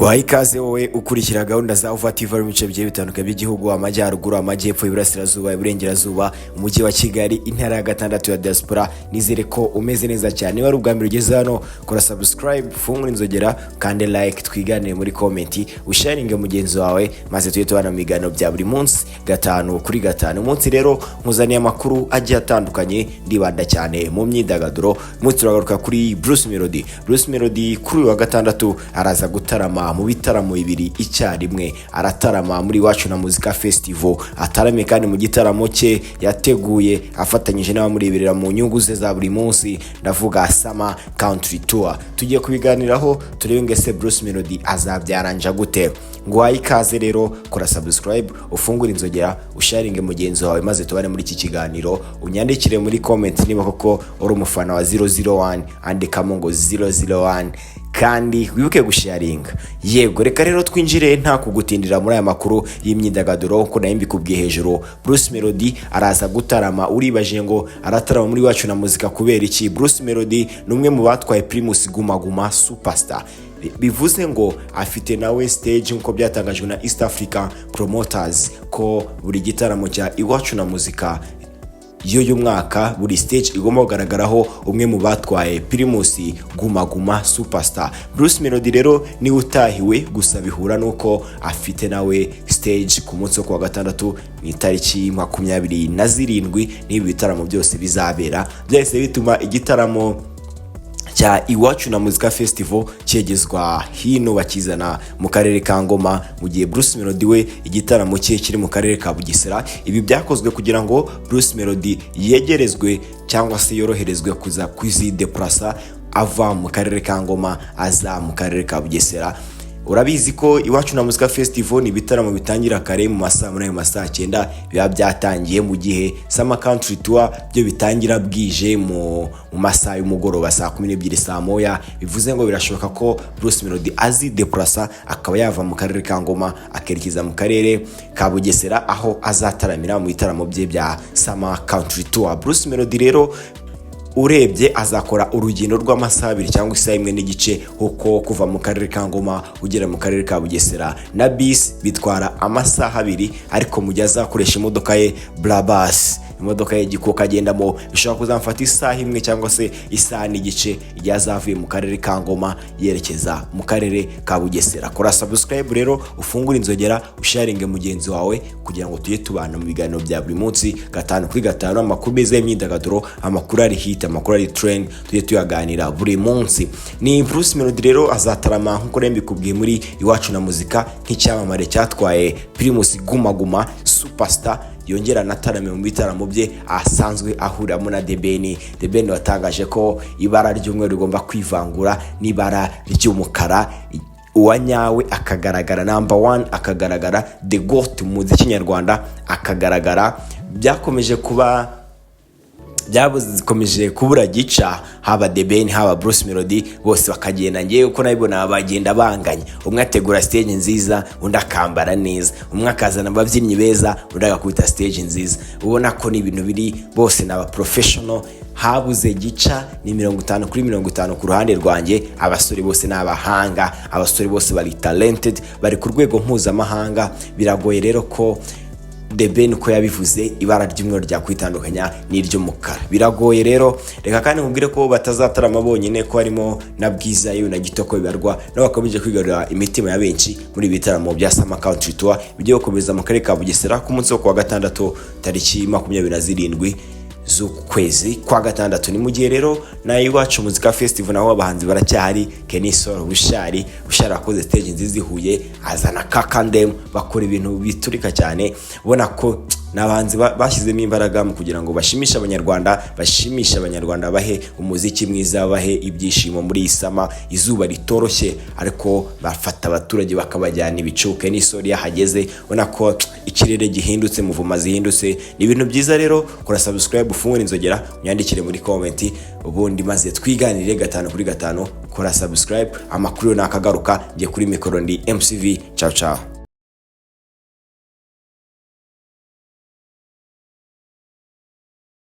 Guhaye ikaze wowe ukurikira gahunda za Uvativa mu bice bigiye bitandukanye by'igihugu, amajyaruguru, amajyepfo, iburasirazuba, iburengerazuba, umujyi wa Kigali, intara ya gatandatu ya diaspora. Nizere ko umeze neza cyane. Wari ubwa mbere ugeze hano, kora subscribe, fungura inzogera kandi like, twiganire muri comment, usharinge mugenzi wawe, maze tujye tubana mu biganiro bya buri munsi gatanu kuri gatanu. Umunsi rero nkuzaniye amakuru agiye atandukanye, ndibanda cyane mu myidagaduro. Umunsi turagaruka kuri Bruce Melody. Bruce Melody kuri uyu wa gatandatu araza gutarama mu bitaramo bibiri icyarimwe. Aratarama muri Iwacu na Muzika Festival, atarame kandi mu gitaramo cye yateguye afatanyije n'abamureberera mu nyungu ze za buri munsi, ndavuga Summer Country Tour. Tugiye kubiganiraho turebe ngese Bruce Melody azabyaranja gute. Nguhaye ikaze rero, kora subscribe, ufungure inzogera, usharinge mugenzi wawe, maze tubane muri iki kiganiro. Unyandikire muri comment niba koko uri umufana wa 001, andikamo ngo 001 kandi wibuke gusharinga. Yego, reka rero twinjire nta kugutindira muri aya makuru y'imyidagaduro. Uko nayo mbikubwiye hejuru, Bruce Melody araza gutarama. Uribaje ngo aratarama muri Iwacu na Muzika kubera iki? Bruce Melody ni umwe mu batwaye Primus Guma Guma Superstar, bivuze ngo afite nawe stage nkuko byatangajwe na East African Promoters ko buri gitaramo cya Iwacu na Muzika y'uyu mwaka buri stage igomba kugaragaraho umwe mu batwaye Primus Guma Guma Superstar. Bruce Melody rero ni utahiwe, gusa bihura nuko afite nawe stage ku munsi wo kuwa gatandatu mu itariki 27 n'ibi bitaramo byose bizabera. Byahise bituma igitaramo cya Iwacu na Muzika Festival cyegezwa hino bakizana mu karere ka Ngoma, mu gihe Bruce Melody we igitaramo cye kiri mu karere ka Bugesera. Ibi byakozwe kugira ngo Bruce Melody yegerezwe cyangwa se yoroherezwe kuza kwizideplasa ava mu karere ka Ngoma aza mu karere ka Bugesera. Urabizi ko Iwacu na Muzika Festival ni bitaramo bitangira kare mu masaa 9 biba byatangiye, mu gihe Summer Country Tour byo bitangira bwije mu masaa y'umugoroba saa 12 saa moya. Bivuze ngo birashoboka ko Bruce Melody azideplasa akaba yava mu karere ka Ngoma akerekeza mu karere ka Bugesera, aho azataramira mu bitaramo bye bya Summer Country Tour. Bruce Melody rero urebye azakora urugendo rw'amasaha 2 cyangwa isaha 1 n'igice, uko kuva mu karere ka Ngoma ugera mu karere ka Bugesera. Na bisi bitwara amasaha 2, ariko mu gihe azakoresha imodoka ye Brabus, imodoka ye gikuka agendamo, bishobora kuzamfata isaha 1 cyangwa se isaha n'igice igihe azavuye mu karere ka Ngoma yerekeza mu karere ka Bugesera. Kora subscribe rero, ufungure inzogera, usharinge mugenzi wawe kugira ngo tujye tubana mu biganiro bya buri munsi gatanu kuri gatanu. Amakuru meza y'imyidagaduro, amakuru ari hit, amakuru ari trend, tujye tuyaganira buri munsi. Ni Bruce Melody rero azatarama nkuko mbikubwiye muri Iwacu na Muzika nk'icyamamare cyatwaye Primus Guma Guma Superstar, yongera natarame mu bitaramo bye asanzwe ahuramo na The Ben watangaje ko ibara ry'umweru rigomba kwivangura n'ibara ry'umukara, uwanyawe akagaragara, number 1 akagaragara, the goat mu muziki nyarwanda akagaragara. Byakomeje kubura gica, haba The Ben haba Bruce Melody bose bakagenda. Ngiye uko nabibona bagenda banganya, umwe ategura stage nziza, undi akambara neza, umwe akazana ababyinnyi beza, undi agakubita stage nziza. Ubona ko ni ibintu biri bose n'aba professional, habuze gica ni 50 kuri 50 ku ruhande rwanjye. Abasore bose n'abahanga, abasore bose bari talented, bari ku rwego mpuzamahanga. Biragoye rero ko The Ben ko yabivuze ibara ry'umweru rya kwitandukanya n'iry'umukara, biragoye rero. Reka kandi nkubwire ko batazatarama bonyine, ko harimo na Bwiza yewe na Gitoko bibarwa nabo bakomeje kwigarura imitima ya benshi muri bitaramo bya Summer Country Tour bigiye gukomeza mu karere ka Bugesera ku munsi wo kuwa gatandatu tariki 27 z'ukwezi kwa gatandatu. Ni mu gihe rero na Iwacu Muzika Festival naho abahanzi baracyahari. Kenisoro Bushari akoze stage nziza ihuye, azana Kakandem, bakora ibintu biturika cyane. Ubona ko n'abahanzi bashyizemo imbaraga mu kugira ngo bashimishe abanyarwanda, bahe umuziki mwiza, bahe ibyishimo muri isama. Izuba ritoroshye ariko bafata abaturage bakabajyana ibicuke n'isori yahageze. Ubona ko ikirere gihindutse, muvuma zihindutse, ni ibintu byiza rero. Kora subscribe, ufungure inzogera, unyandikire muri comment, ubundi maze twiganire gatanu kuri gatanu. Kora subscribe, amakuru nakagaruka. Ngiye kuri mikoro ndi MCV. Ciao ciao.